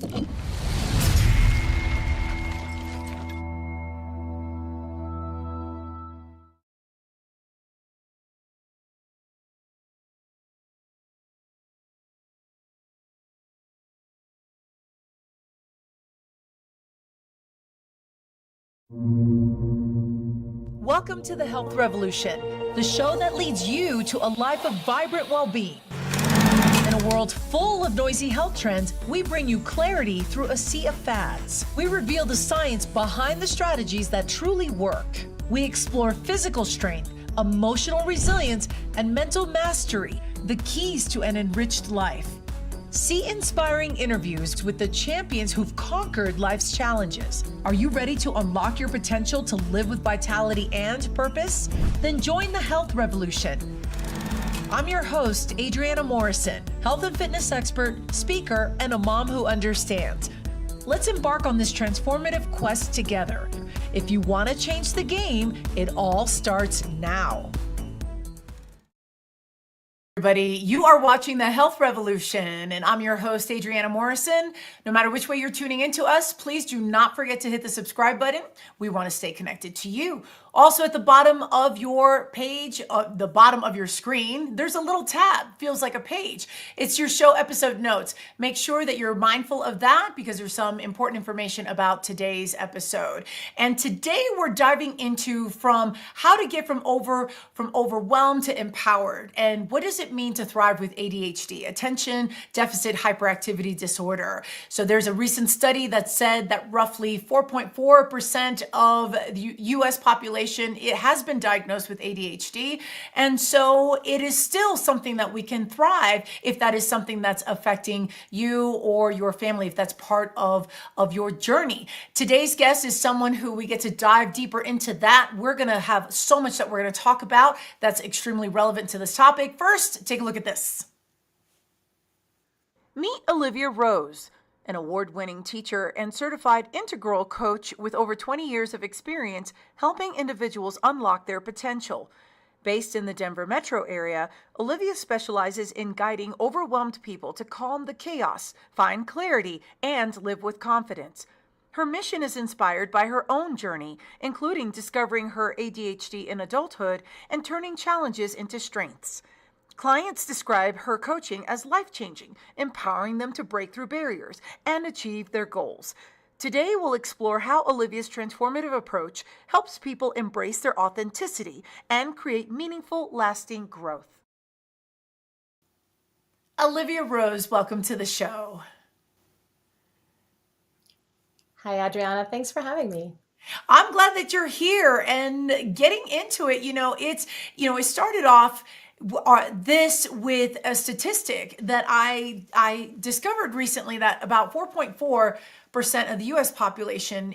Welcome to the Health Revolution, the show that leads you to a life of vibrant well-being. In a world full of noisy health trends, we bring you clarity through a sea of fads. We reveal the science behind the strategies that truly work. We explore physical strength, emotional resilience, and mental mastery, the keys to an enriched life. See inspiring interviews with the champions who've conquered life's challenges. Are you ready to unlock your potential to live with vitality and purpose? Then join the Health Revolution. I'm your host, Adriana Morrison, health and fitness expert, speaker, and a mom who understands. Let's embark on this transformative quest together. If you want to change the game, it all starts now. Everybody, you are watching the Health Revolution, and I'm your host, Adriana Morrison. No matter which way you're tuning into us, please do not forget to hit the subscribe button. We want to stay connected to you. Also, at the bottom of your page, the bottom of your screen, there's a little tab, feels like a page. It's your show episode notes. Make sure that you're mindful of that because there's some important information about today's episode. And today we're diving into from how to get from overwhelmed to empowered. And what does it mean to thrive with ADHD, attention deficit hyperactivity disorder? So there's a recent study that said that roughly 4.4% of the US population it has been diagnosed with ADHD. And so it is still something that we can thrive if that is something that's affecting you or your family, if that's part of your journey. Today's guest is someone who we get to dive deeper into that. We're going to have so much that we're going to talk about that's extremely relevant to this topic. First, take a look at this. Meet Olivia Rose, an award-winning teacher and certified integral coach with over 20 years of experience helping individuals unlock their potential. Based in the Denver metro area, Olivia specializes in guiding overwhelmed people to calm the chaos, find clarity, and live with confidence. Her mission is inspired by her own journey, including discovering her ADHD in adulthood and turning challenges into strengths. Clients describe her coaching as life-changing, empowering them to break through barriers and achieve their goals. Today, we'll explore how Olivia's transformative approach helps people embrace their authenticity and create meaningful, lasting growth. Olivia Rose, welcome to the show. Hi, Adriana. Thanks for having me. I'm glad that you're here and getting into it. It started off this with a statistic that I discovered recently that about 4.4% of the U.S. population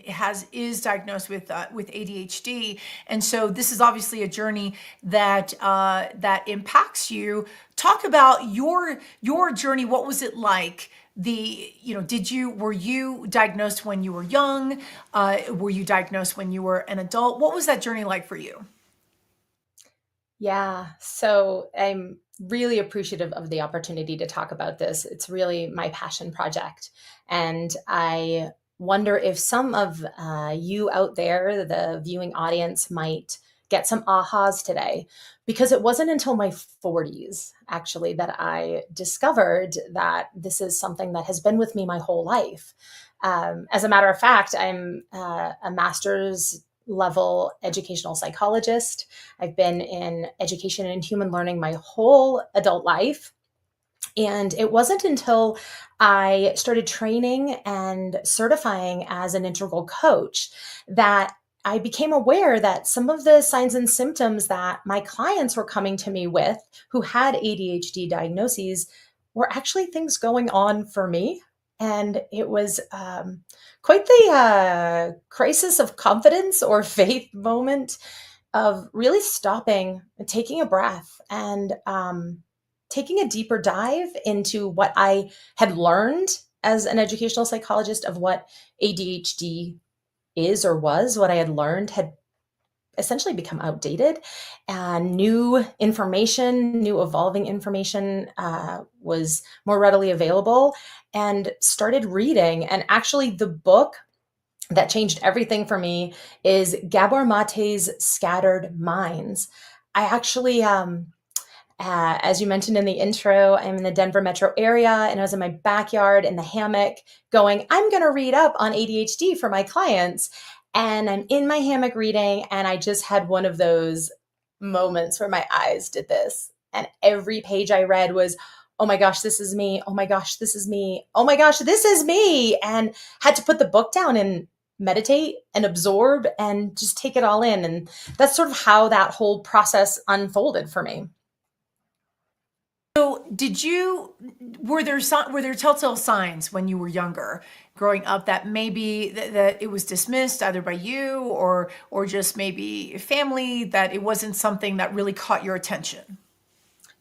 is diagnosed with ADHD, and so this is obviously a journey that impacts you. Talk about your journey. What was it like? Were you diagnosed when you were young? Were you diagnosed when you were an adult? What was that journey like for you? Yeah, so I'm really appreciative of the opportunity to talk about this. It's really my passion project. And I wonder if some of you out there, the viewing audience, might get some ahas today, because it wasn't until my 40s, actually, that I discovered that this is something that has been with me my whole life. As a matter of fact, I'm a master's level educational psychologist. I've been in education and human learning my whole adult life. And it wasn't until I started training and certifying as an integral coach that I became aware that some of the signs and symptoms that my clients were coming to me with who had ADHD diagnoses were actually things going on for me. And it was quite the crisis of confidence or faith moment of really stopping, taking a breath, and taking a deeper dive into what I had learned as an educational psychologist of what ADHD is or was. What I had learned had essentially become outdated, and new information, new evolving information was more readily available, and started reading. And actually, the book that changed everything for me is Gabor Mate's Scattered Minds. I actually, as you mentioned in the intro, I'm in the Denver metro area, and I was in my backyard in the hammock going, I'm going to read up on ADHD for my clients. And I'm in my hammock reading, and I just had one of those moments where my eyes did this. And every page I read was, oh my gosh, this is me. Oh my gosh, this is me. Oh my gosh, this is me. And had to put the book down and meditate and absorb and just take it all in. And that's sort of how that whole process unfolded for me. So were there telltale signs when you were younger, growing up, that maybe that it was dismissed either by you or just maybe family, that it wasn't something that really caught your attention?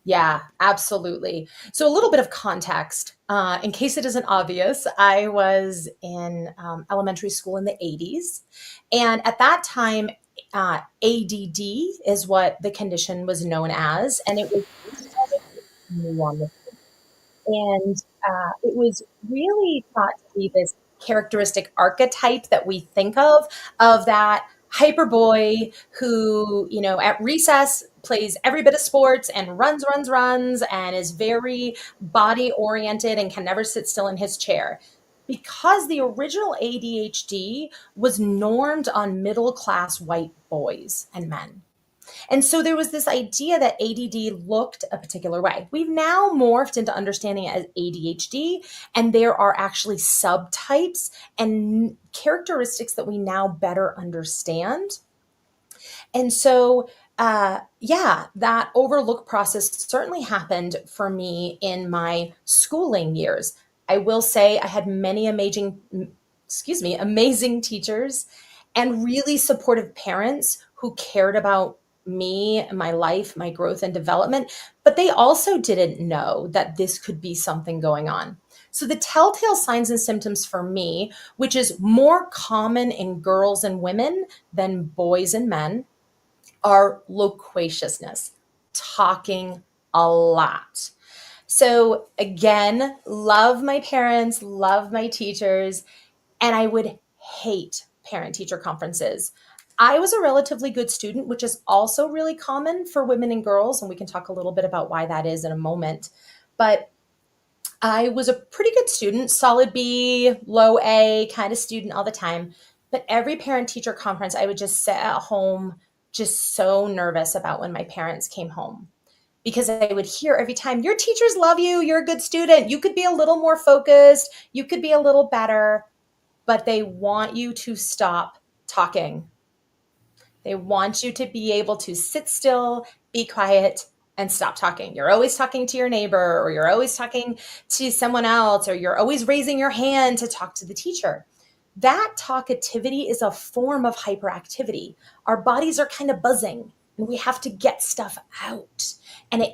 Yeah, absolutely. So, a little bit of context, in case it isn't obvious, I was in elementary school in the 80s. And at that time, ADD is what the condition was known as. And it was new on the and it was really thought to be this characteristic archetype that we think of that hyper boy who, at recess plays every bit of sports and runs, and is very body oriented and can never sit still in his chair. Because the original ADHD was normed on middle class white boys and men. And so there was this idea that ADD looked a particular way. We've now morphed into understanding it as ADHD, and there are actually subtypes and characteristics that we now better understand. And so, yeah, that overlook process certainly happened for me in my schooling years. I will say I had many amazing teachers and really supportive parents who cared about me, my life, my growth and development, but they also didn't know that this could be something going on. So the telltale signs and symptoms for me, which is more common in girls and women than boys and men, are loquaciousness, talking a lot. So again, love my parents, love my teachers, and I would hate parent teacher conferences. I was a relatively good student, which is also really common for women and girls, and we can talk a little bit about why that is in a moment. But I was a pretty good student, solid B, low A kind of student all the time. But every parent teacher conference, I would just sit at home, just so nervous about when my parents came home. Because I would hear every time, your teachers love you, you're a good student, you could be a little more focused, you could be a little better, but they want you to stop talking. They want you to be able to sit still, be quiet, and stop talking. You're always talking to your neighbor, or you're always talking to someone else, or you're always raising your hand to talk to the teacher. That talkativity is a form of hyperactivity. Our bodies are kind of buzzing, and we have to get stuff out. And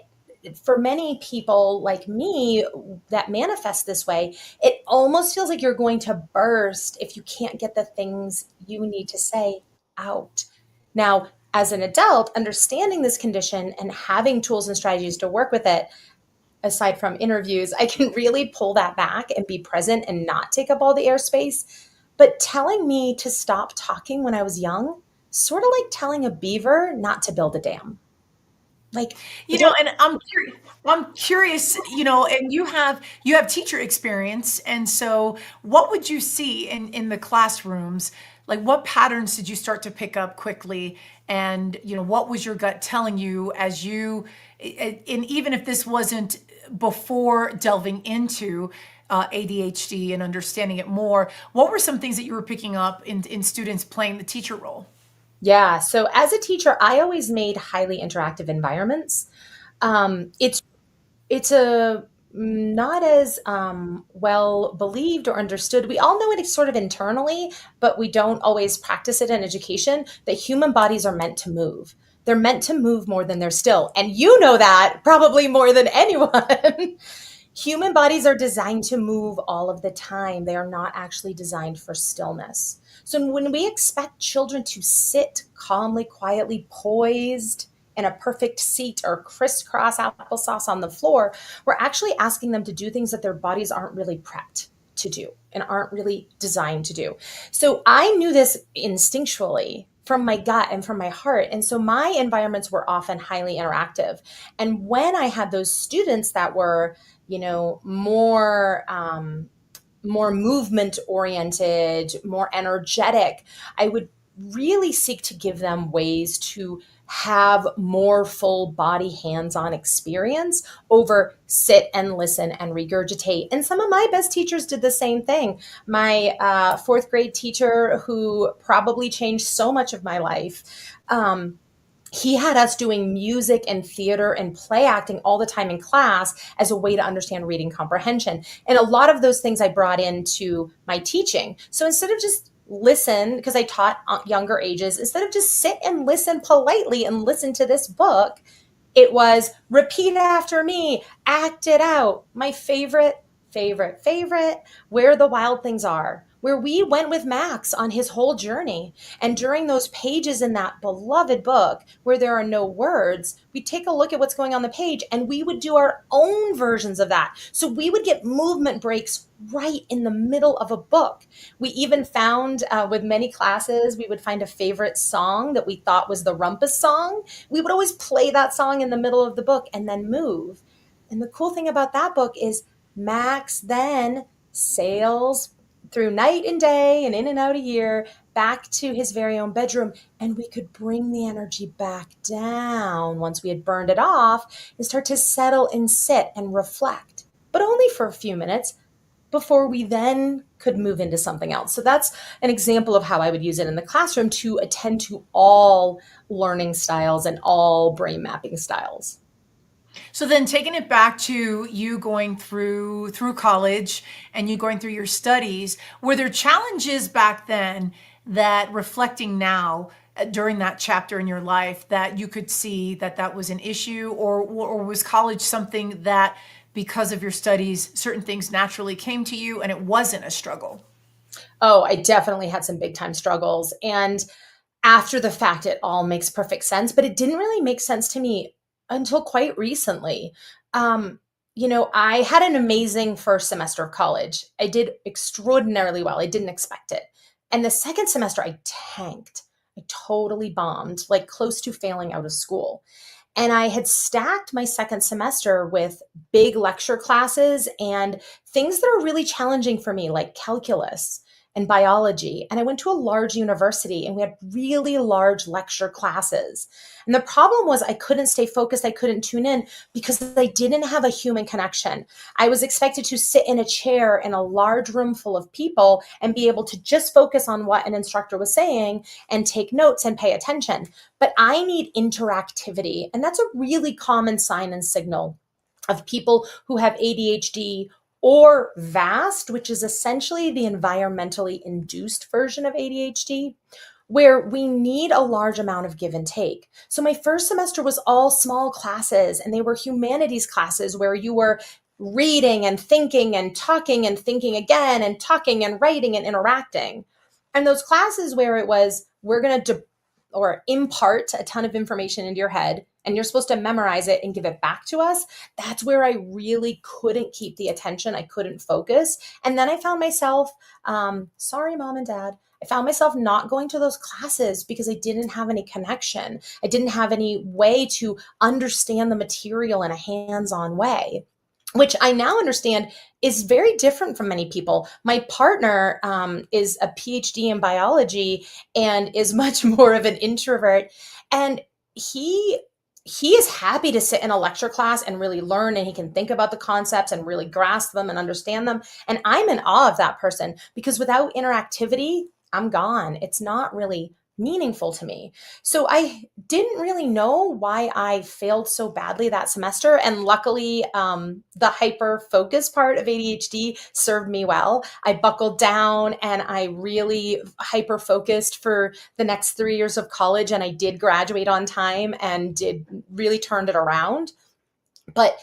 for many people like me that manifest this way, it almost feels like you're going to burst if you can't get the things you need to say out. Now, as an adult, understanding this condition and having tools and strategies to work with it, aside from interviews, I can really pull that back and be present and not take up all the airspace. But telling me to stop talking when I was young, sort of like telling a beaver not to build a dam. Like, And I'm curious, and you have teacher experience, and so what would you see in the classrooms? Like, what patterns did you start to pick up quickly? And what was your gut telling you as you, and even if this wasn't before delving into ADHD and understanding it more, what were some things that you were picking up in students playing the teacher role? yeah. So as a teacher, I always made highly interactive environments. It's a not as well believed or understood. We all know it sort of internally, but we don't always practice it in education, that human bodies are meant to move. They're meant to move more than they're still. And you know that probably more than anyone. Human bodies are designed to move all of the time. They are not actually designed for stillness. So when we expect children to sit calmly, quietly, poised in a perfect seat or crisscross applesauce on the floor, we're actually asking them to do things that their bodies aren't really prepped to do and aren't really designed to do. So I knew this instinctually from my gut and from my heart. And so my environments were often highly interactive. And when I had those students that were, more movement oriented, more energetic, I would really seek to give them ways to have more full body hands-on experience over sit and listen and regurgitate. And some of my best teachers did the same thing. My fourth grade teacher, who probably changed so much of my life, he had us doing music and theater and play acting all the time in class as a way to understand reading comprehension. And a lot of those things I brought into my teaching. So instead of just listen, because I taught younger ages, instead of just sit and listen politely and listen to this book, it was repeat after me, act it out. My favorite, Where the Wild Things Are, where we went with Max on his whole journey. And during those pages in that beloved book where there are no words, we take a look at what's going on the page and we would do our own versions of that. So we would get movement breaks right in the middle of a book. We even found with many classes, we would find a favorite song that we thought was the Rumpus song. We would always play that song in the middle of the book and then move. And the cool thing about that book is Max then sails through night and day and in and out a year back to his very own bedroom. And we could bring the energy back down once we had burned it off and start to settle and sit and reflect, but only for a few minutes before we then could move into something else. So that's an example of how I would use it in the classroom to attend to all learning styles and all brain mapping styles. So then taking it back to you going through college and you going through your studies, were there challenges back then that reflecting now during that chapter in your life that you could see that that was an issue, or was college something that because of your studies, certain things naturally came to you and it wasn't a struggle? Oh, I definitely had some big time struggles. And after the fact, it all makes perfect sense, but it didn't really make sense to me until quite recently. Um, I had an amazing first semester of college. I did extraordinarily well. I didn't expect it. And the second semester, I tanked. I totally bombed, like close to failing out of school. And I had stacked my second semester with big lecture classes and things that are really challenging for me, like calculus and biology. And I went to a large university and we had really large lecture classes. And the problem was I couldn't stay focused. I couldn't tune in because I didn't have a human connection. I was expected to sit in a chair in a large room full of people and be able to just focus on what an instructor was saying and take notes and pay attention. But I need interactivity. And that's a really common sign and signal of people who have ADHD or VAST, which is essentially the environmentally induced version of ADHD, where we need a large amount of give and take. So my first semester was all small classes, and they were humanities classes where you were reading and thinking and talking and thinking again and talking and writing and interacting. And those classes where it was, we're going to or impart a ton of information into your head and you're supposed to memorize it and give it back to us, that's where I really couldn't keep the attention. I couldn't focus. And then I found myself, sorry, mom and dad, I found myself not going to those classes because I didn't have any connection. I didn't have any way to understand the material in a hands-on way, which I now understand is very different from many people. My partner is a PhD in biology and is much more of an introvert. And he is happy to sit in a lecture class and really learn, and he can think about the concepts and really grasp them and understand them. And I'm in awe of that person because without interactivity, I'm gone. It's not really meaningful to me. So I didn't really know why I failed so badly that semester. And luckily, the hyper focus part of ADHD served me well. I buckled down and I really hyper focused for the next 3 years of college. And I did graduate on time and did really turned it around. But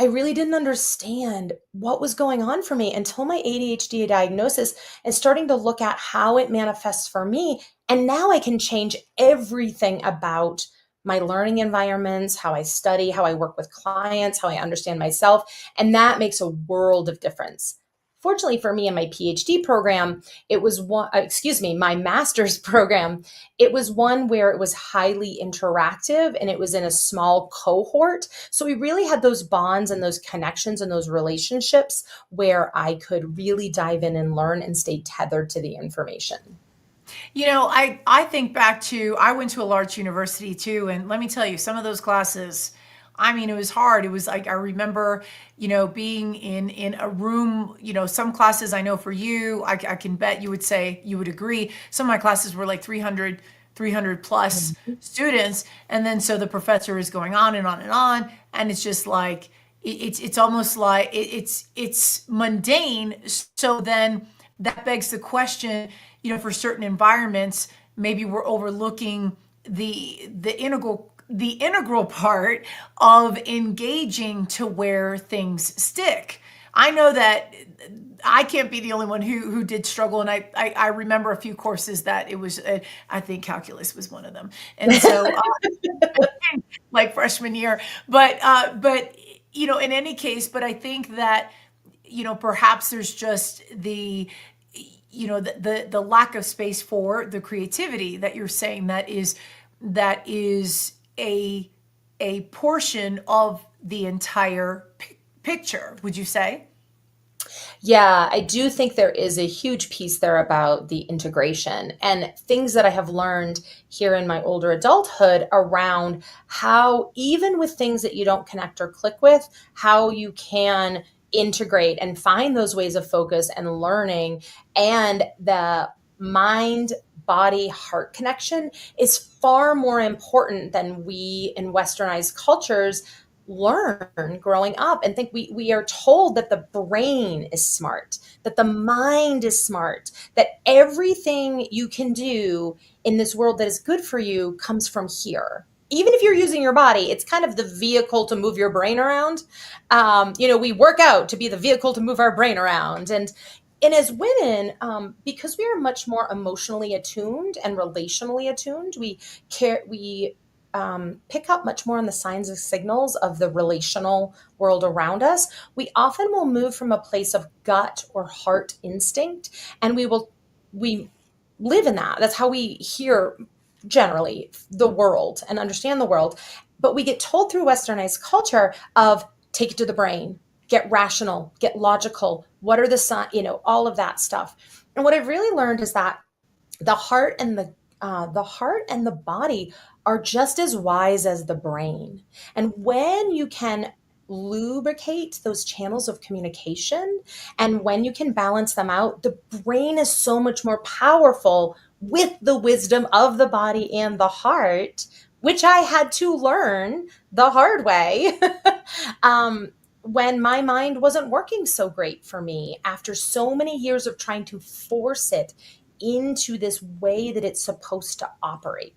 I really didn't understand what was going on for me until my ADHD diagnosis and starting to look at how it manifests for me. And now I can change everything about my learning environments, how I study, how I work with clients, how I understand myself. And that makes a world of difference. Fortunately for me in my PhD program, it was my master's program, it was one where it was highly interactive and it was in a small cohort. So we really had those bonds and those connections and those relationships where I could really dive in and learn and stay tethered to the information. I think back to, I went to a large university too, and let me tell you, some of those classes, I mean, it was hard. It was like, I remember, being in a room, some classes, I know for you, I can bet you would say, you would agree. Some of my classes were like 300 plus students. And then so the professor is going on and on and on. And it's just like, it's almost like it's mundane. So then that begs the question, for certain environments, maybe we're overlooking the integral part of engaging to where things stick. I know that I can't be the only one who did struggle, and I remember a few courses that it was, I think calculus was one of them, and so like freshman year, but in any case, but I think that perhaps there's just the lack of space for the creativity that you're saying, that is a portion of the entire picture, would you say? Yeah, I do think there is a huge piece there about the integration and things that I have learned here in my older adulthood around how, even with things that you don't connect or click with, how you can integrate and find those ways of focus and learning. And the mind, body, heart connection is far more important than we in westernized cultures learn growing up and think. We are told that the brain is smart, that the mind is smart, that everything you can do in this world that is good for you comes from here. Even if you're using your body, it's kind of the vehicle to move your brain around. We work out to be the vehicle to move our brain around. And as women, because we are much more emotionally attuned and relationally attuned, we pick up much more on the signs and signals of the relational world around us. We often will move from a place of gut or heart instinct, and we live in that. That's how we hear generally the world and understand the world. But we get told through westernized culture of take it to the brain, get rational, get logical. What are all of that stuff. And what I've really learned is that the heart and the body are just as wise as the brain. And when you can lubricate those channels of communication and when you can balance them out, the brain is so much more powerful with the wisdom of the body and the heart, which I had to learn the hard way. When my mind wasn't working so great for me after so many years of trying to force it into this way that it's supposed to operate.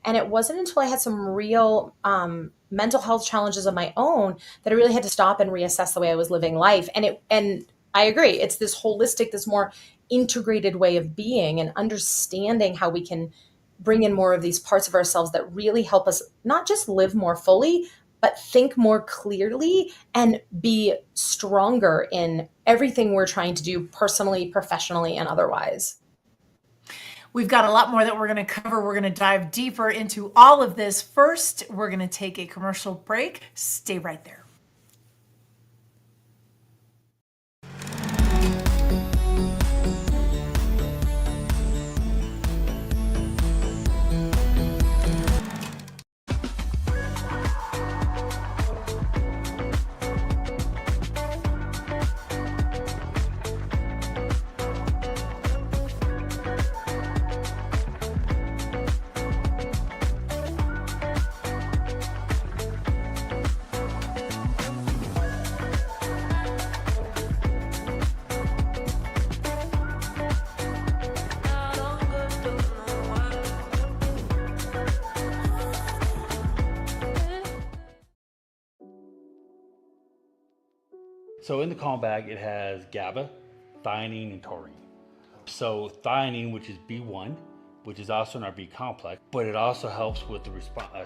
And it wasn't until I had some real mental health challenges of my own that I really had to stop and reassess the way I was living life. And I agree, it's this holistic, this more integrated way of being and understanding how we can bring in more of these parts of ourselves that really help us not just live more fully, but think more clearly and be stronger in everything we're trying to do personally, professionally, and otherwise. We've got a lot more that we're going to cover. We're going to dive deeper into all of this. First, we're going to take a commercial break. Stay right there. So in the calm bag, it has GABA, theanine, and taurine. So theanine, which is B1, which is also in our B complex, but it also helps with the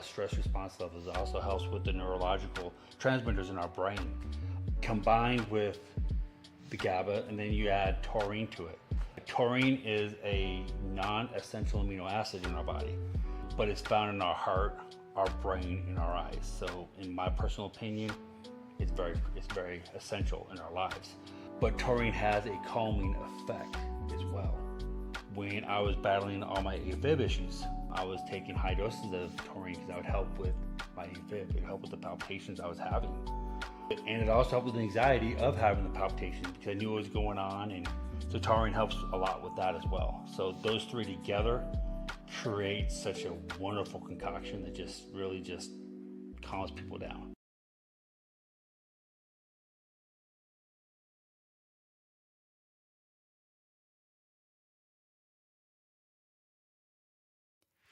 stress response levels. It also helps with the neurological transmitters in our brain, combined with the GABA, and then you add taurine to it. Taurine is a non-essential amino acid in our body, but it's found in our heart, our brain, and our eyes. So in my personal opinion, it's very essential in our lives. But taurine has a calming effect as well. When I was battling all my AFib issues, I was taking high doses of taurine because that would help with my AFib. It would help with the palpitations I was having. And it also helped with the anxiety of having the palpitations because I knew what was going on. And so taurine helps a lot with that as well. So those three together create such a wonderful concoction that just really just calms people down.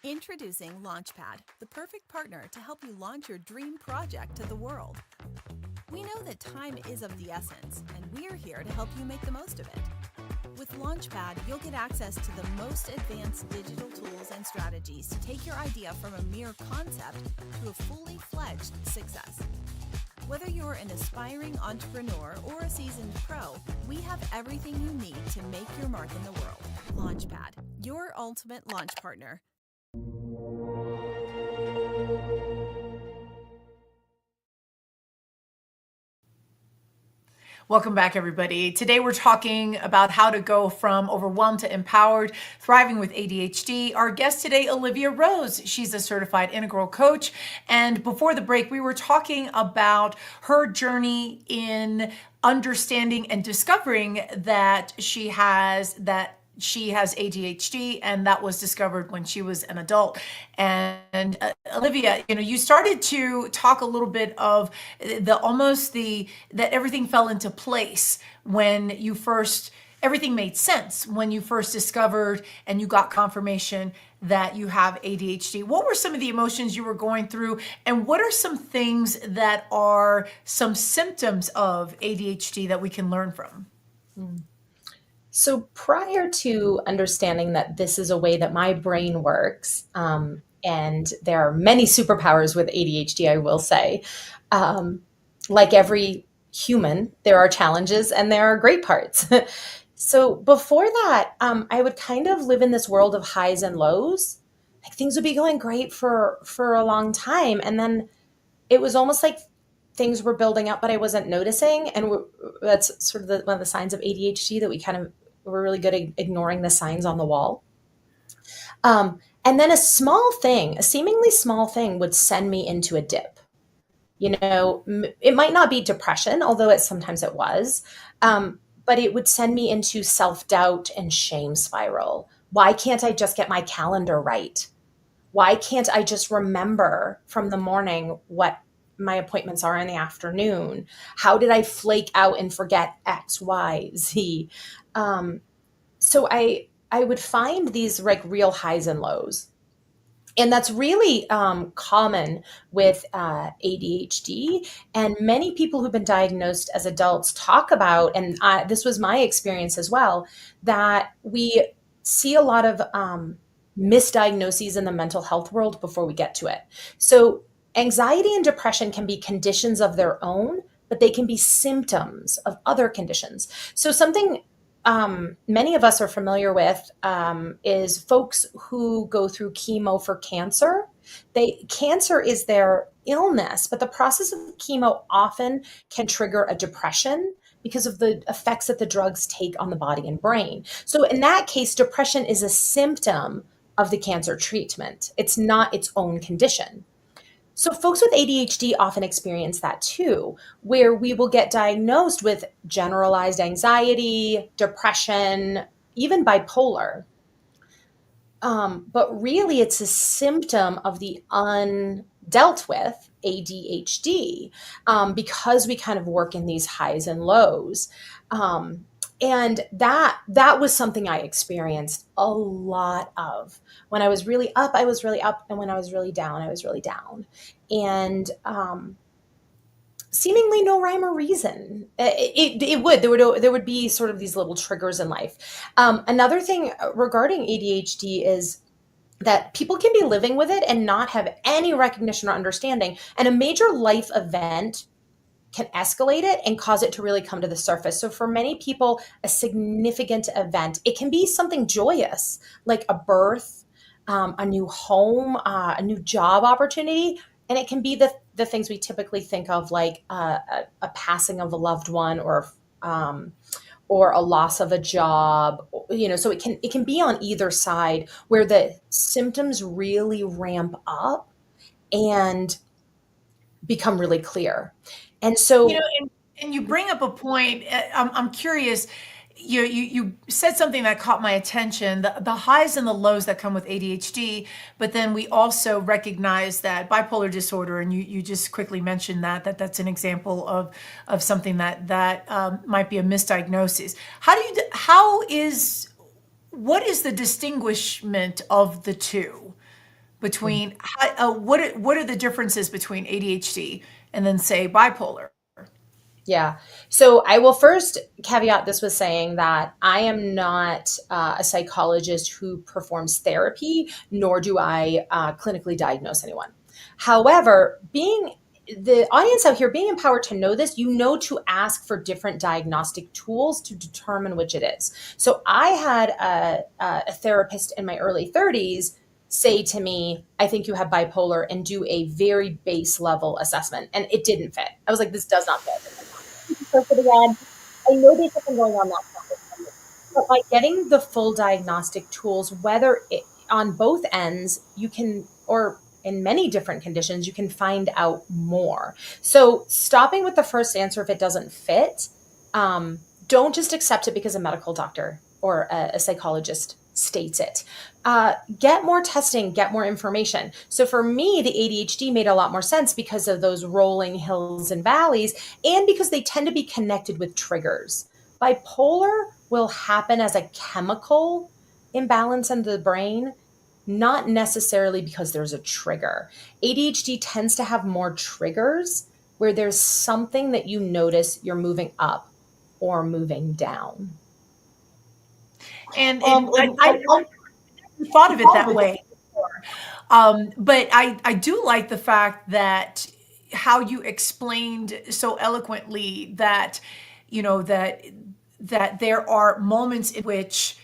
Introducing Launchpad, the perfect partner to help you launch your dream project to the world. We know that time is of the essence, and we're here to help you make the most of it. With Launchpad, you'll get access to the most advanced digital tools and strategies to take your idea from a mere concept to a fully fledged success. Whether you're an aspiring entrepreneur or a seasoned pro, we have everything you need to make your mark in the world. Launchpad, your ultimate launch partner. Welcome back, everybody. Today we're talking about how to go from overwhelmed to empowered, thriving with ADHD. Our guest today, Olivia Rose. She's a certified integral coach. And before the break, we were talking about her journey in understanding and discovering that she has ADHD, and that was discovered when she was an adult. And Olivia, you started to talk a little bit of that everything fell into place when you first, everything made sense when you first discovered and you got confirmation that you have ADHD. What were some of the emotions you were going through, and what are some things that are some symptoms of ADHD that we can learn from? So prior to understanding that this is a way that my brain works, and there are many superpowers with ADHD, I will say, like every human, there are challenges and there are great parts. So before that, I would kind of live in this world of highs and lows. Like things would be going great for a long time, and then it was almost like things were building up, but I wasn't noticing. And that's sort of one of the signs of ADHD, that we're really good at ignoring the signs on the wall. And then a seemingly small thing would send me into a dip. It might not be depression, although sometimes it was, but it would send me into self-doubt and shame spiral. Why can't I just get my calendar right? Why can't I just remember from the morning what my appointments are in the afternoon? How did I flake out and forget X, Y, Z? So I would find these like real highs and lows. And that's really common with ADHD. And many people who've been diagnosed as adults talk about, and this was my experience as well, that we see a lot of misdiagnoses in the mental health world before we get to it. So anxiety and depression can be conditions of their own, but they can be symptoms of other conditions. So something many of us are familiar with is folks who go through chemo for cancer. Cancer is their illness, but the process of chemo often can trigger a depression because of the effects that the drugs take on the body and brain. So in that case, depression is a symptom of the cancer treatment. It's not its own condition. So folks with ADHD often experience that too, where we will get diagnosed with generalized anxiety, depression, even bipolar. But really it's a symptom of the undealt with ADHD, because we kind of work in these highs and lows. And that was something I experienced a lot of. When I was really up, I was really up. And when I was really down, I was really down. And seemingly no rhyme or reason. There would be sort of these little triggers in life. Another thing regarding ADHD is that people can be living with it and not have any recognition or understanding. And a major life event can escalate it and cause it to really come to the surface. So for many people, a significant event, it can be something joyous, like a birth, a new home, a new job opportunity. And it can be the things we typically think of, like a passing of a loved one, or a loss of a job. So it can be on either side, where the symptoms really ramp up and become really clear. And You know, so, and you bring up a point. I'm curious. You said something that caught my attention. The highs and the lows that come with ADHD, but then we also recognize that bipolar disorder, and you just quickly mentioned that's an example of something that might be a misdiagnosis. What is the distinguishment of the two between what are the differences between ADHD and then say bipolar? yeah. So I will first caveat this with saying that I am not a psychologist who performs therapy, nor do I clinically diagnose anyone. However, being the audience out here, being empowered to know this, to ask for different diagnostic tools to determine which it is. So I had a therapist in my early 30s say to me, I think you have bipolar, and do a very base level assessment. And it didn't fit. I was like, this does not fit. Again, I know there's something going on that side, but by getting the full diagnostic tools, on both ends, you can, or in many different conditions, you can find out more. So stopping with the first answer, if it doesn't fit, don't just accept it because a medical doctor or a psychologist states it. Get more testing, get more information. So for me, the ADHD made a lot more sense because of those rolling hills and valleys, and because they tend to be connected with triggers. Bipolar will happen as a chemical imbalance in the brain, not necessarily because there's a trigger. ADHD tends to have more triggers where there's something that you notice you're moving up or moving down. And I thought of it that way. But I do like the fact that how you explained so eloquently that, that there are moments in which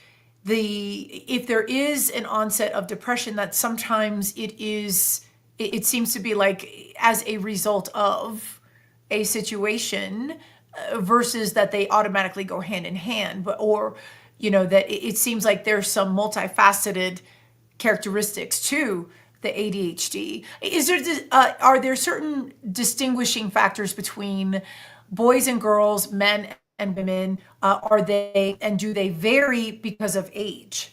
if there is an onset of depression, that sometimes it seems to be like as a result of a situation, versus that they automatically go hand in hand, that it seems like there's some multifaceted characteristics to the ADHD. Are there certain distinguishing factors between boys and girls, men and women? Do they vary because of age?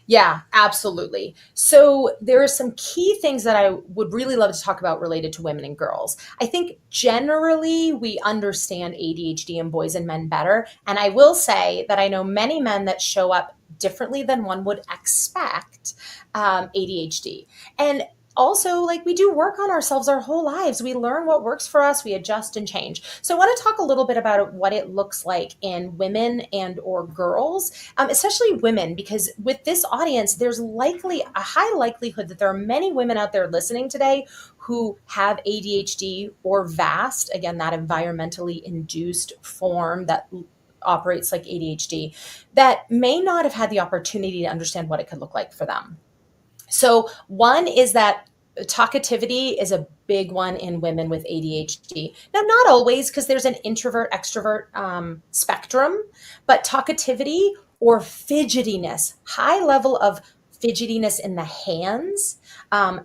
Yeah, absolutely. So there are some key things that I would really love to talk about related to women and girls. I think generally we understand ADHD in boys and men better. And I will say that I know many men that show up differently than one would expect ADHD. And also, like, we do work on ourselves our whole lives. We learn what works for us, we adjust and change. So I want to talk a little bit about what it looks like in women and or girls, especially women, because with this audience, there's likely a high likelihood that there are many women out there listening today who have ADHD or VAST, again, that environmentally induced form that operates like ADHD, that may not have had the opportunity to understand what it could look like for them. So one is that talkativity is a big one in women with ADHD. Now, not always, because there's an introvert extrovert spectrum, but talkativity or fidgetiness, high level of fidgetiness in the hands,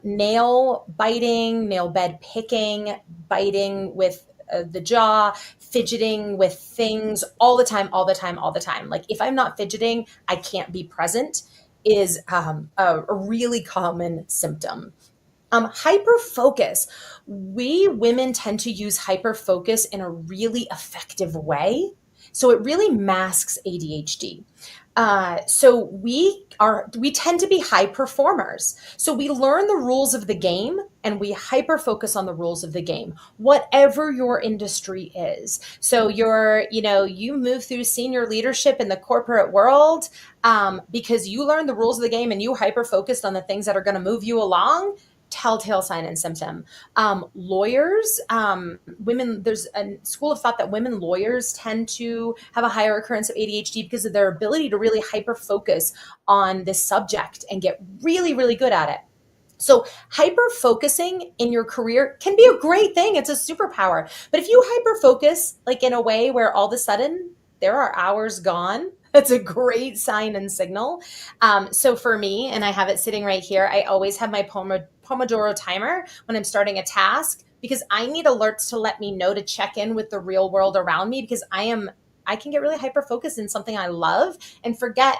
nail biting, nail bed picking, biting with the jaw, fidgeting with things all the time, all the time, all the time. Like, if I'm not fidgeting, I can't be present, is a really common symptom. Hyperfocus. We women tend to use hyperfocus in a really effective way So it really masks ADHD. So we tend to be high performers. So we learn the rules of the game and we hyper focus on the rules of the game, whatever your industry is. So you move through senior leadership in the corporate world because you learn the rules of the game and you hyper focused on the things that are going to move you along. Telltale sign and symptom. Lawyers, women, there's a school of thought that women lawyers tend to have a higher occurrence of ADHD because of their ability to really hyper focus on this subject and get really, really good at it. So hyper focusing in your career can be a great thing. It's a superpower. But if you hyper focus like in a way where all of a sudden there are hours gone, that's a great sign and signal. So for me, and I have it sitting right here, I always have my Pomodoro timer when I'm starting a task because I need alerts to let me know to check in with the real world around me because I can get really hyper focused in something I love and forget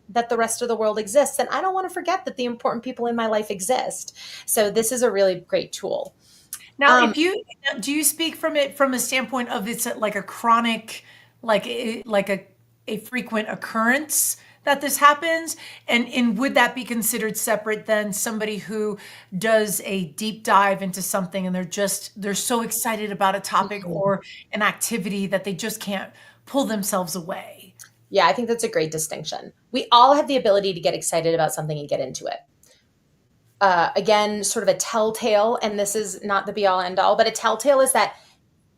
that the rest of the world exists. And I don't want to forget that the important people in my life exist. So this is a really great tool. Now, do you speak from it from a standpoint of it's like a chronic, like a frequent occurrence that this happens, and would that be considered separate than somebody who does a deep dive into something and they're so excited about a topic or an activity that they just can't pull themselves away? Yeah, I think that's a great distinction. We all have the ability to get excited about something and get into it. Again, sort of a telltale, and this is not the be all end all, but a telltale is that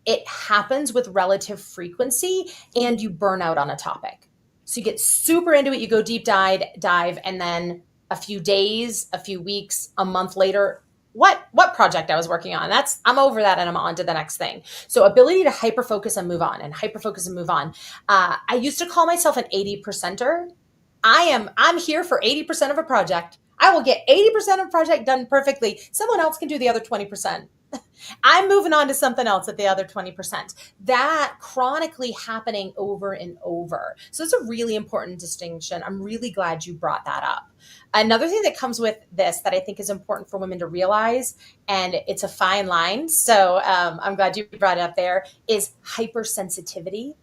it happens with relative frequency and you burn out on a topic. So you get super into it, you go deep dive, and then a few days, a few weeks, a month later, what project I was working on. I'm over that and I'm on to the next thing. So ability to hyper focus and move on and hyper focus and move on. I used to call myself an 80%er. I'm here for 80% of a project. I will get 80% of a project done perfectly. Someone else can do the other 20%. I'm moving on to something else at the other 20%. That chronically happening over and over. So it's a really important distinction. I'm really glad you brought that up. Another thing that comes with this that I think is important for women to realize, and it's a fine line, so I'm glad you brought it up there, is hypersensitivity.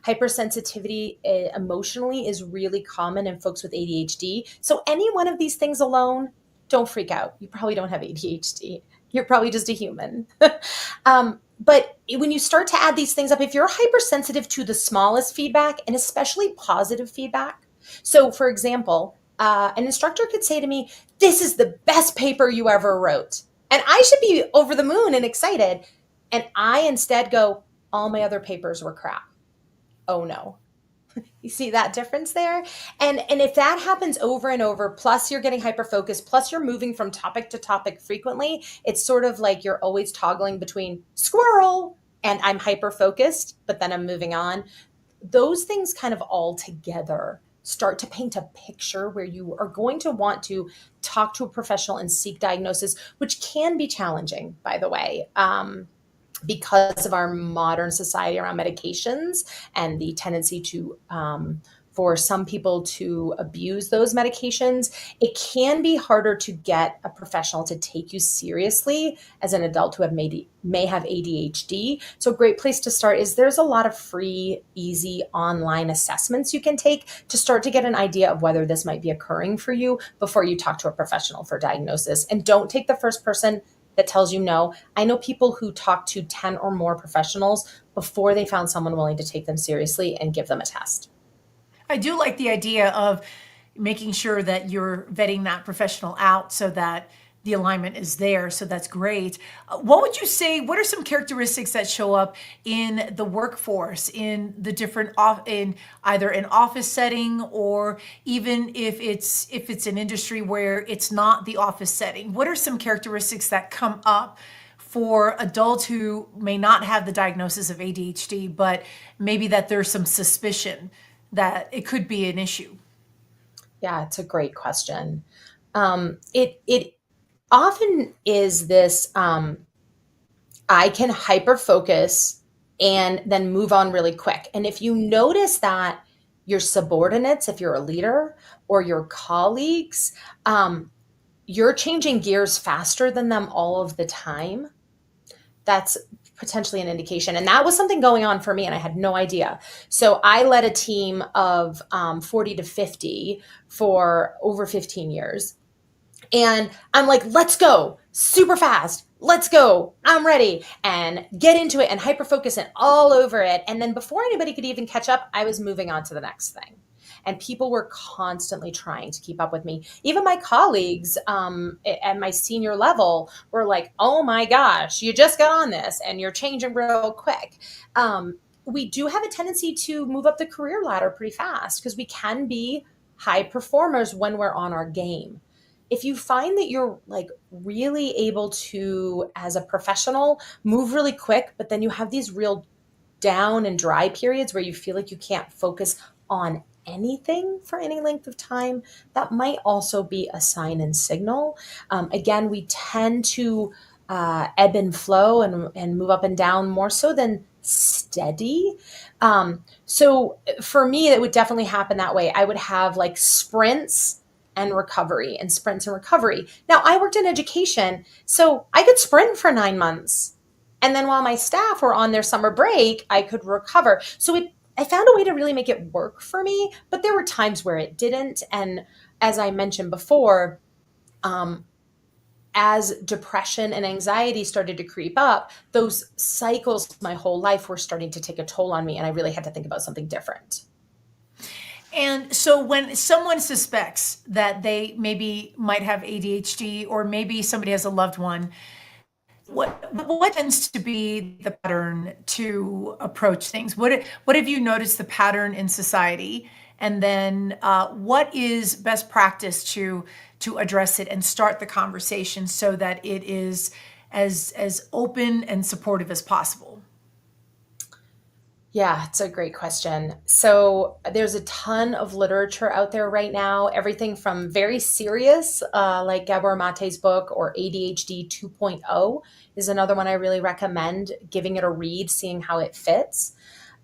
Hypersensitivity emotionally is really common in folks with ADHD. So any one of these things alone, don't freak out. You probably don't have ADHD. You're probably just a human. But when you start to add these things up, if you're hypersensitive to the smallest feedback, and especially positive feedback. So for example, an instructor could say to me, "This is the best paper you ever wrote." And I should be over the moon and excited. And I instead go, "All my other papers were crap." Oh no. You see that difference there? And if that happens over and over, plus you're getting hyper focused, plus you're moving from topic to topic frequently, it's sort of like you're always toggling between squirrel and I'm hyper focused, but then I'm moving on. Those things kind of all together start to paint a picture where you are going to want to talk to a professional and seek diagnosis, which can be challenging, by the way. Because of our modern society around medications and the tendency to for some people to abuse those medications, it can be harder to get a professional to take you seriously as an adult who may have ADHD. So a great place to start is there's a lot of free, easy online assessments you can take to start to get an idea of whether this might be occurring for you before you talk to a professional for diagnosis. And don't take the first person that tells you no. I know people who talk to 10 or more professionals before they found someone willing to take them seriously and give them a test. I do like the idea of making sure that you're vetting that professional out so that the alignment is there. So that's great. What would you say, what are some characteristics that show up in the workforce, in the different in either an office setting or even if it's an industry where it's not the office setting? What are some characteristics that come up for adults who may not have the diagnosis of ADHD, but maybe that there's some suspicion that it could be an issue? Yeah, it's a great question. It often is this, I can hyper focus and then move on really quick. And if you notice that your subordinates, if you're a leader, or your colleagues, you're changing gears faster than them all of the time, that's potentially an indication. And that was something going on for me, and I had no idea. So I led a team of 40 to 50 for over 15 years. And I'm like, let's go super fast. Let's go. I'm ready, and get into it and hyper focus and all over it. And then before anybody could even catch up, I was moving on to the next thing. And people were constantly trying to keep up with me. Even my colleagues at my senior level were like, oh my gosh, you just got on this and you're changing real quick. We do have a tendency to move up the career ladder pretty fast because we can be high performers when we're on our game. If you find that you're like really able to, as a professional, move really quick, but then you have these real down and dry periods where you feel like you can't focus on anything for any length of time, that might also be a sign and signal. Again, we tend to ebb and flow and move up and down more so than steady. So for me, it would definitely happen that way. I would have like sprints and recovery and sprints and recovery. Now, I worked in education, so I could sprint for 9 months. And then while my staff were on their summer break, I could recover. So I found a way to really make it work for me, but there were times where it didn't. And as I mentioned before, as depression and anxiety started to creep up, those cycles my whole life were starting to take a toll on me, and I really had to think about something different. And so when someone suspects that they maybe might have ADHD, or maybe somebody has a loved one, what tends to be the pattern to approach things? What have you noticed the pattern in society? And then what is best practice to address it and start the conversation so that it is as open and supportive as possible? Yeah, it's a great question. So there's a ton of literature out there right now, everything from very serious, like Gabor Mate's book, or ADHD 2.0 is another one I really recommend giving it a read, seeing how it fits.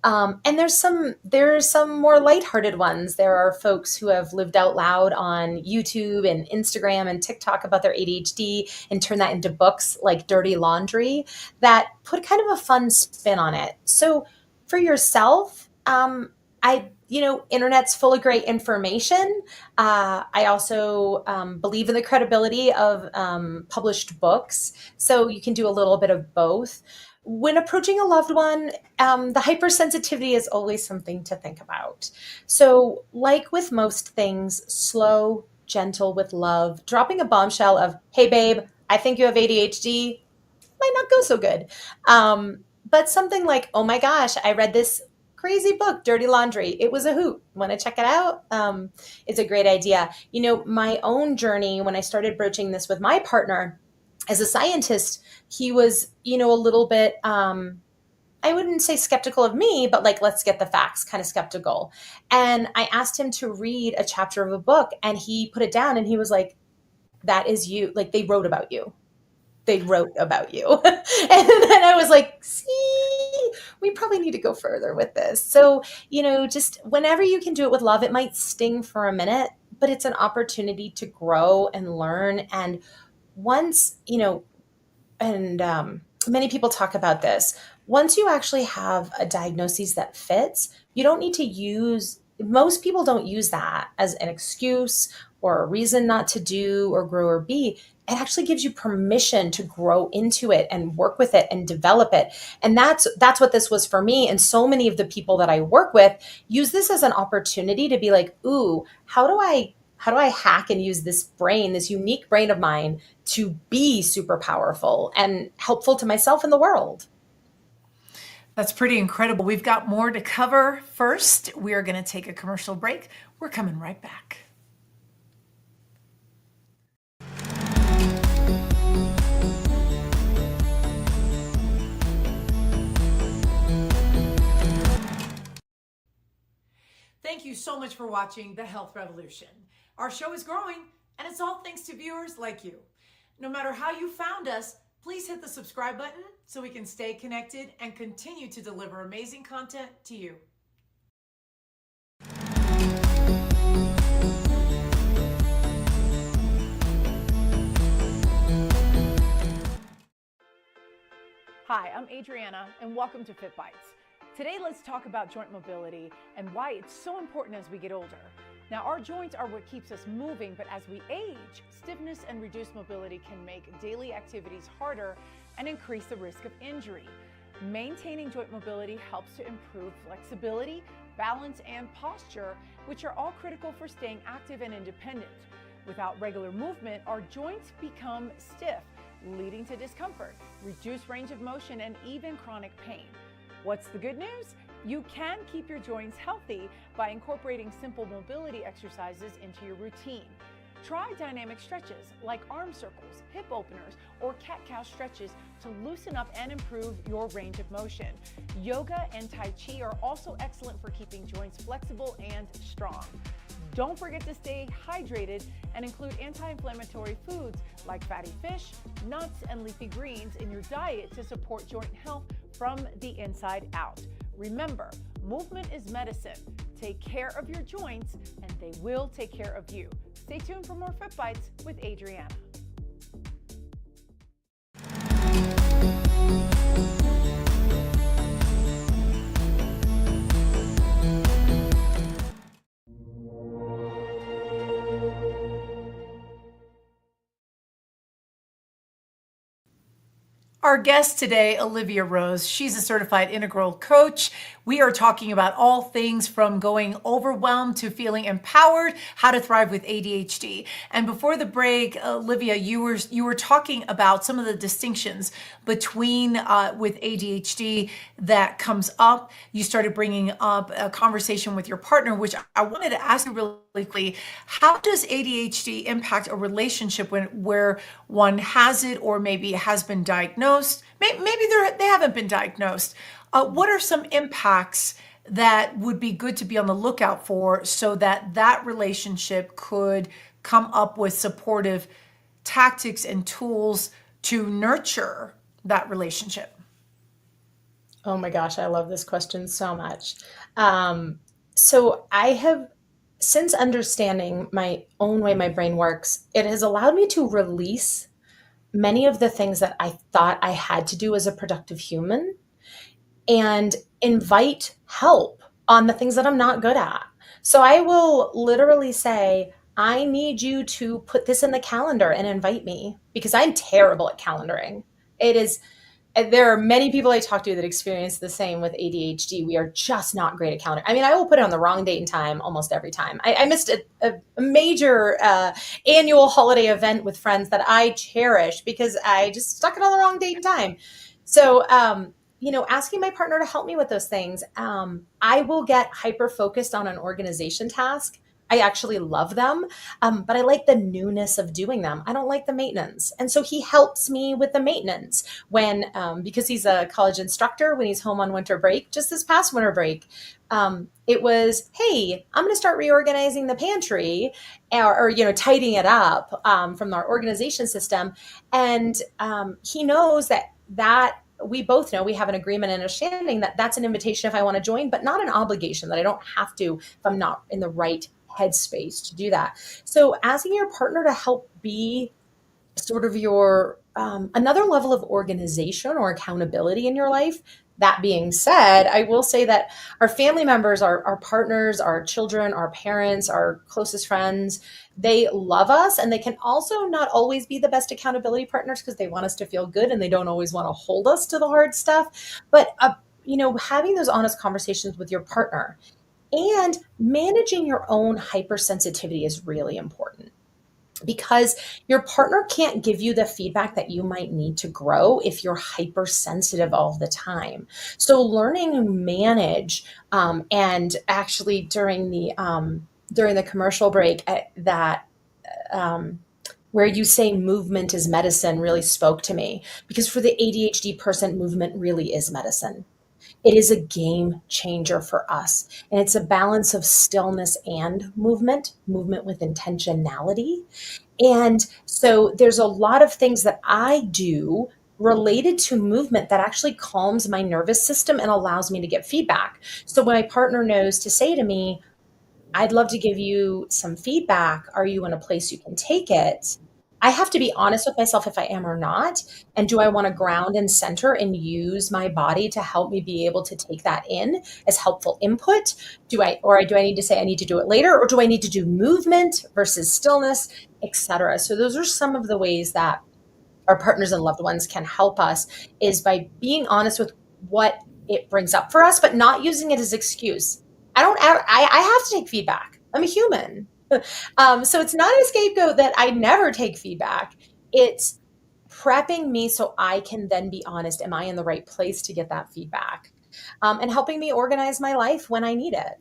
And there's some more lighthearted ones. There are folks who have lived out loud on YouTube and Instagram and TikTok about their ADHD and turn that into books like Dirty Laundry that put kind of a fun spin on it. So for yourself, internet's full of great information. I also believe in the credibility of published books. So you can do a little bit of both. When approaching a loved one, the hypersensitivity is always something to think about. So like with most things, slow, gentle with love, dropping a bombshell of, hey babe, I think you have ADHD might not go so good. But something like, oh my gosh, I read this crazy book, Dirty Laundry. It was a hoot. Want to check it out? It's a great idea. My own journey, when I started broaching this with my partner as a scientist, he was, a little bit, I wouldn't say skeptical of me, but like, let's get the facts, kind of skeptical. And I asked him to read a chapter of a book, and he put it down and he was like, that is you. Like, they wrote about you. And then I was like, see, we probably need to go further with this. So, just whenever you can do it with love, it might sting for a minute, but it's an opportunity to grow and learn. And once, many people talk about this, once you actually have a diagnosis that fits, you don't need to most people don't use that as an excuse or a reason not to do or grow or be. It actually gives you permission to grow into it and work with it and develop it. And that's what this was for me. And so many of the people that I work with use this as an opportunity to be like, ooh, how do I hack and use this brain, this unique brain of mine, to be super powerful and helpful to myself and the world? That's pretty incredible. We've got more to cover. First, we are going to take a commercial break. We're coming right back. Thank you so much for watching The Health Revolution. Our show is growing, and it's all thanks to viewers like you. No matter how you found us, please hit the subscribe button so we can stay connected and continue to deliver amazing content to you. Hi, I'm Adriana, and welcome to Fit Bites. Today, let's talk about joint mobility and why it's so important as we get older. Now, our joints are what keeps us moving, but as we age, stiffness and reduced mobility can make daily activities harder and increase the risk of injury. Maintaining joint mobility helps to improve flexibility, balance, and posture, which are all critical for staying active and independent. Without regular movement, our joints become stiff, leading to discomfort, reduced range of motion, and even chronic pain. What's the good news? You can keep your joints healthy by incorporating simple mobility exercises into your routine. Try dynamic stretches like arm circles, hip openers, or cat-cow stretches to loosen up and improve your range of motion. Yoga and Tai Chi are also excellent for keeping joints flexible and strong. Don't forget to stay hydrated and include anti-inflammatory foods like fatty fish, nuts, and leafy greens in your diet to support joint health from the inside out. Remember, movement is medicine. Take care of your joints and they will take care of you. Stay tuned for more Fit Bites with Adriana. Our guest today, Olivia Rose, she's a certified integral coach. We are talking about all things from going overwhelmed to feeling empowered, how to thrive with ADHD. And before the break, Olivia, you were talking about some of the distinctions between with ADHD that comes up. You started bringing up a conversation with your partner, which I wanted to ask you really quickly. How does ADHD impact a relationship where one has it or maybe has been diagnosed? Maybe they haven't been diagnosed. What are some impacts that would be good to be on the lookout for so that that relationship could come up with supportive tactics and tools to nurture that relationship? Oh my gosh, I love this question so much. So I have, since understanding my own way my brain works, it has allowed me to release many of the things that I thought I had to do as a productive human and invite help on the things that I'm not good at. So I will literally say, I need you to put this in the calendar and invite me because I'm terrible at calendaring. It is, there are many people I talk to that experience the same with ADHD. We are just not great at calendaring. I mean, I will put it on the wrong date and time almost every time. I missed a major annual holiday event with friends that I cherish because I just stuck it on the wrong date and time. So, asking my partner to help me with those things, I will get hyper focused on an organization task. I actually love them, but I like the newness of doing them. I don't like the maintenance. And so he helps me with the maintenance when, because he's a college instructor, when he's home on winter break, just this past winter break, it was, hey, I'm going to start reorganizing the pantry or tidying it up from our organization system. And he knows that we both know we have an agreement and understanding that that's an invitation if I want to join, but not an obligation, that I don't have to if I'm not in the right headspace to do that. So asking your partner to help be sort of your another level of organization or accountability in your life. That being said, I will say that our family members, our partners, our children, our parents, our closest friends, they love us, and they can also not always be the best accountability partners because they want us to feel good and they don't always want to hold us to the hard stuff. But having those honest conversations with your partner and managing your own hypersensitivity is really important, because your partner can't give you the feedback that you might need to grow if you're hypersensitive all the time. So learning to manage, and actually during the commercial break where you say movement is medicine really spoke to me, because for the ADHD person, movement really is medicine. It is a game changer for us. And it's a balance of stillness and movement with intentionality. And so there's a lot of things that I do related to movement that actually calms my nervous system and allows me to get feedback. So my partner knows to say to me, I'd love to give you some feedback. Are you in a place you can take it? I have to be honest with myself if I am or not. And do I want to ground and center and use my body to help me be able to take that in as helpful input? Do I need to say I need to do it later, or do I need to do movement versus stillness, etc.? So those are some of the ways that our partners and loved ones can help us, is by being honest with what it brings up for us, but not using it as excuse. I have to take feedback. I'm a human. So it's not a scapegoat that I never take feedback. It's prepping me so I can then be honest. Am I in the right place to get that feedback? And helping me organize my life when I need it.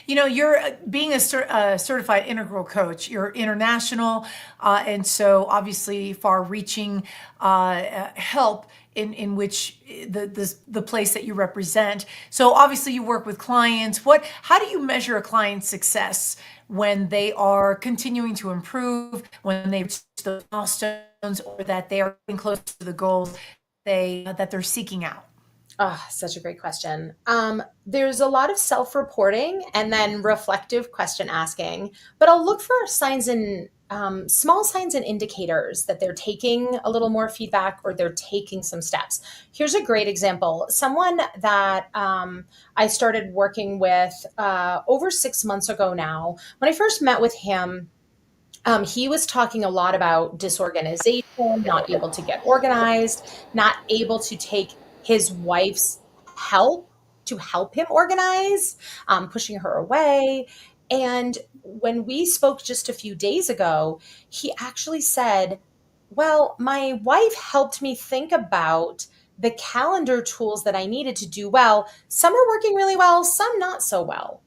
You're being a certified integral coach. You're international, and so obviously far-reaching help in which the place that you represent. So obviously you work with clients. How do you measure a client's success when they are continuing to improve, when they reach the milestones, or that they are getting close to the goals that they're seeking out? Oh, such a great question. There's a lot of self-reporting and then reflective question asking, but I'll look for signs and small signs and indicators that they're taking a little more feedback or they're taking some steps. Here's a great example. Someone that I started working with over 6 months ago now. When I first met with him, he was talking a lot about disorganization, not able to get organized, not able to take his wife's help to help him organize, pushing her away. And when we spoke just a few days ago, he actually said, well, my wife helped me think about the calendar tools that I needed to do well. Some are working really well, some not so well.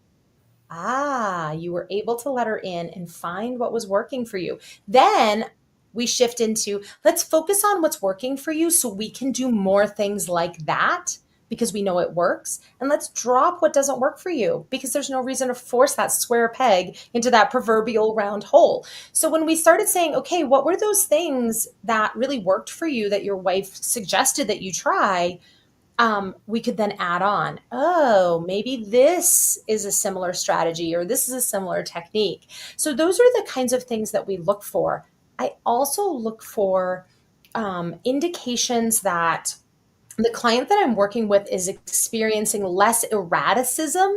Ah, you were able to let her in and find what was working for you. Then we shift into, let's focus on what's working for you so we can do more things like that because we know it works. And let's drop what doesn't work for you because there's no reason to force that square peg into that proverbial round hole. So when we started saying, okay, what were those things that really worked for you that your wife suggested that you try? We could then add on, oh, maybe this is a similar strategy or this is a similar technique. So those are the kinds of things that we look for. I also look for indications that the client that I'm working with is experiencing less erraticism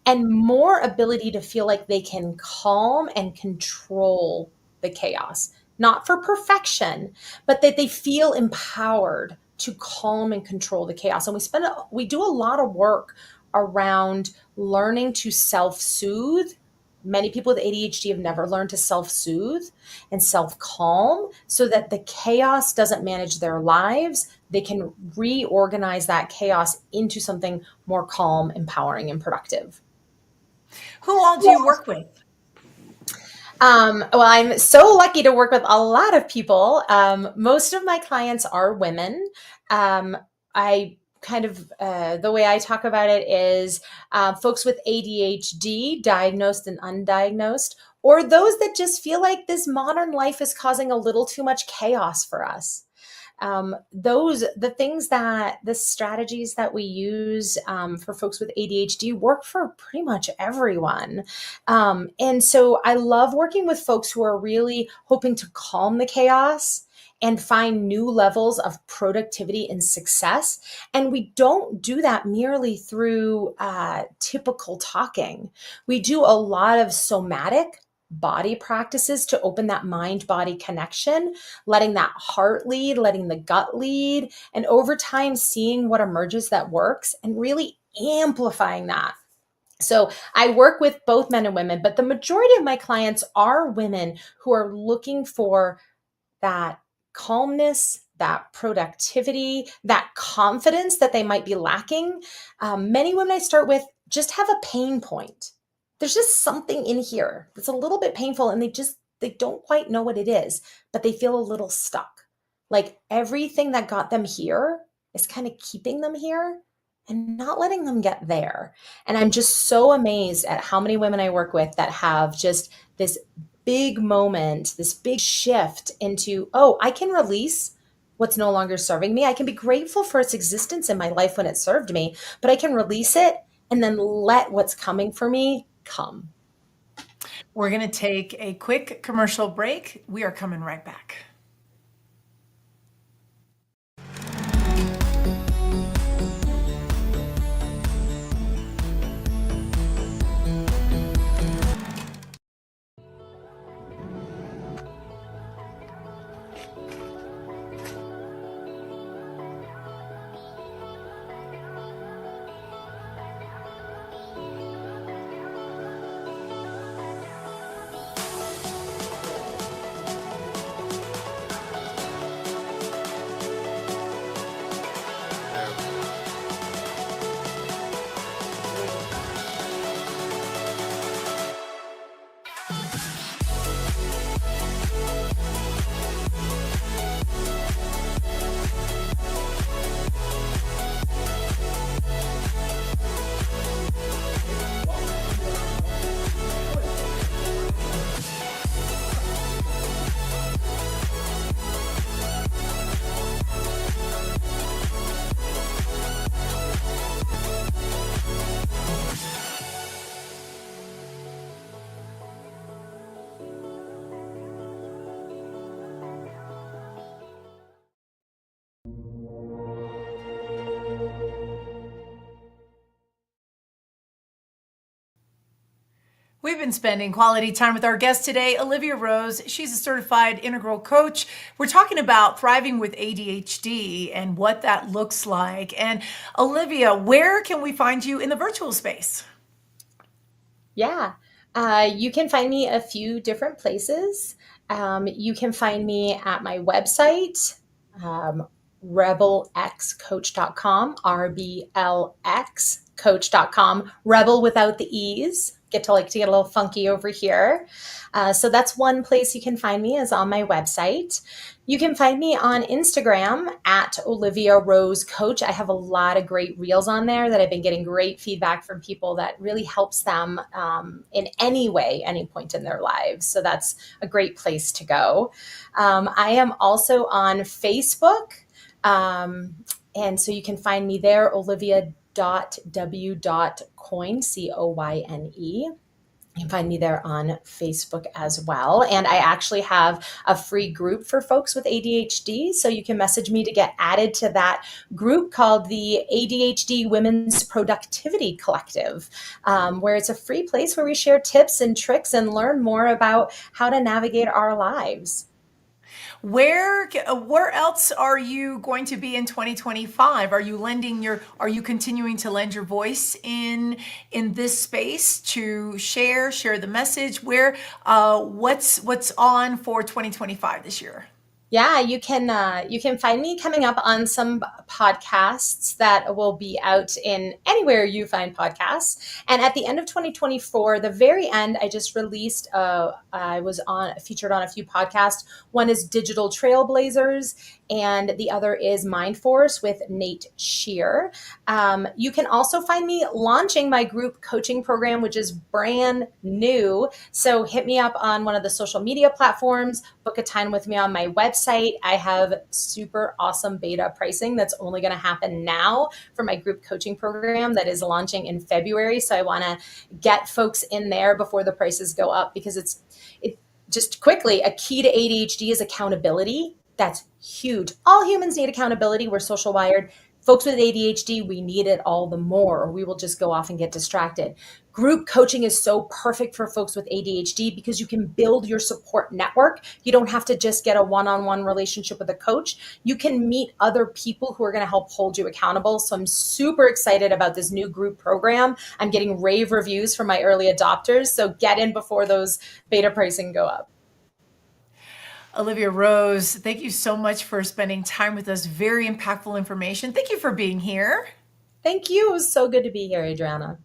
and more ability to feel like they can calm and control the chaos, not for perfection, but that they feel empowered to calm and control the chaos. And we do a lot of work around learning to self-soothe. Many people with ADHD have never learned to self-soothe and self-calm so that the chaos doesn't manage their lives. They can reorganize that chaos into something more calm, empowering, and productive. Who all do you work with? Well, I'm so lucky to work with a lot of people. Most of my clients are women. I kind of, the way I talk about it is folks with ADHD, diagnosed and undiagnosed, or those that just feel like this modern life is causing a little too much chaos for us. The strategies that we use for folks with ADHD work for pretty much everyone. And so I love working with folks who are really hoping to calm the chaos and find new levels of productivity and success. And we don't do that merely through typical talking. We do a lot of somatic body practices to open that mind-body connection, letting that heart lead, letting the gut lead, and over time seeing what emerges that works and really amplifying that. So I work with both men and women, but the majority of my clients are women who are looking for that calmness, that productivity, that confidence that they might be lacking. Many women I start with just have a pain point. There's just something in here that's a little bit painful and they don't quite know what it is, but they feel a little stuck. Like everything that got them here is kind of keeping them here and not letting them get there. And I'm just so amazed at how many women I work with that have just this big moment, this big shift into, oh, I can release what's no longer serving me. I can be grateful for its existence in my life when it served me, but I can release it and then let what's coming for me come. We're going to take a quick commercial break. We are coming right back. We've been spending quality time with our guest today, Olivia Rose. She's a certified integral coach. We're talking about thriving with ADHD and what that looks like. And Olivia, where can we find you in the virtual space? Yeah, you can find me a few different places. You can find me at my website, rebelxcoach.com, RBLX coach.com, rebel without the E's. Get to get a little funky over here. So that's one place you can find me, is on my website. You can find me on Instagram at Olivia Rose Coach. I have a lot of great reels on there that I've been getting great feedback from people that really helps them in any way, any point in their lives. So that's a great place to go. I am also on Facebook. And so you can find me there, olivia.w.coyne, Coyne. You can find me there on Facebook as well. And I actually have a free group for folks with ADHD. So you can message me to get added to that group called the ADHD Women's Productivity Collective, where it's a free place where we share tips and tricks and learn more about how to navigate our lives. Where else are you going to be in 2025? Are you continuing to lend your voice in this space to share the message? What's on for 2025 this year? Yeah, you can find me coming up on some podcasts that will be out in anywhere you find podcasts. And at the end of 2024, the very end, I just released. I was featured on a few podcasts. One is Digital Trailblazers, and the other is Mind Force with Nate Shear. You can also find me launching my group coaching program, which is brand new. So hit me up on one of the social media platforms, book a time with me on my website. I have super awesome beta pricing that's only going to happen now for my group coaching program that is launching in February. So I want to get folks in there before the prices go up, because it just quickly, a key to ADHD is accountability. That's huge. All humans need accountability. We're social wired. Folks with ADHD, we need it all the more, or we will just go off and get distracted. Group coaching is so perfect for folks with ADHD because you can build your support network. You don't have to just get a one-on-one relationship with a coach. You can meet other people who are going to help hold you accountable. So I'm super excited about this new group program. I'm getting rave reviews from my early adopters. So get in before those beta pricing go up. Olivia Rose, thank you so much for spending time with us. Very impactful information. Thank you for being here. Thank you. It was so good to be here, Adriana.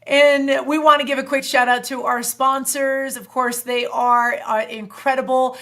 And we want to give a quick shout out to our sponsors. Of course, they are incredible.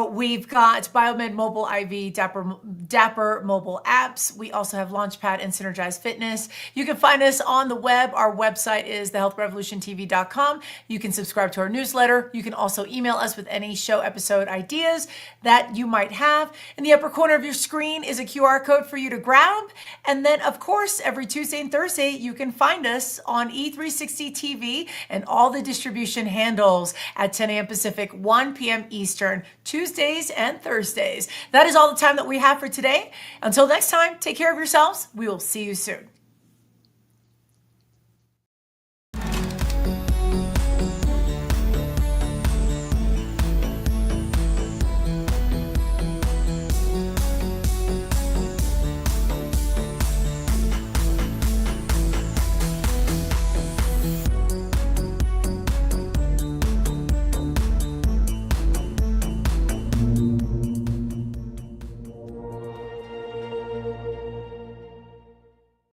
We've got Biomed Mobile IV, Dapper mobile apps. We also have Launchpad and Synergize Fitness. You can find us on the web. Our website is thehealthrevolutiontv.com. You can subscribe to our newsletter. You can also email us with any show episode ideas that you might have. In the upper corner of your screen is a QR code for you to grab. And then, of course, every Tuesday and Thursday, you can find us on E3 Life360 TV and all the distribution handles at 10 a.m. Pacific, 1 p.m. Eastern, Tuesdays and Thursdays. That is all the time that we have for today. Until next time, take care of yourselves. We will see you soon.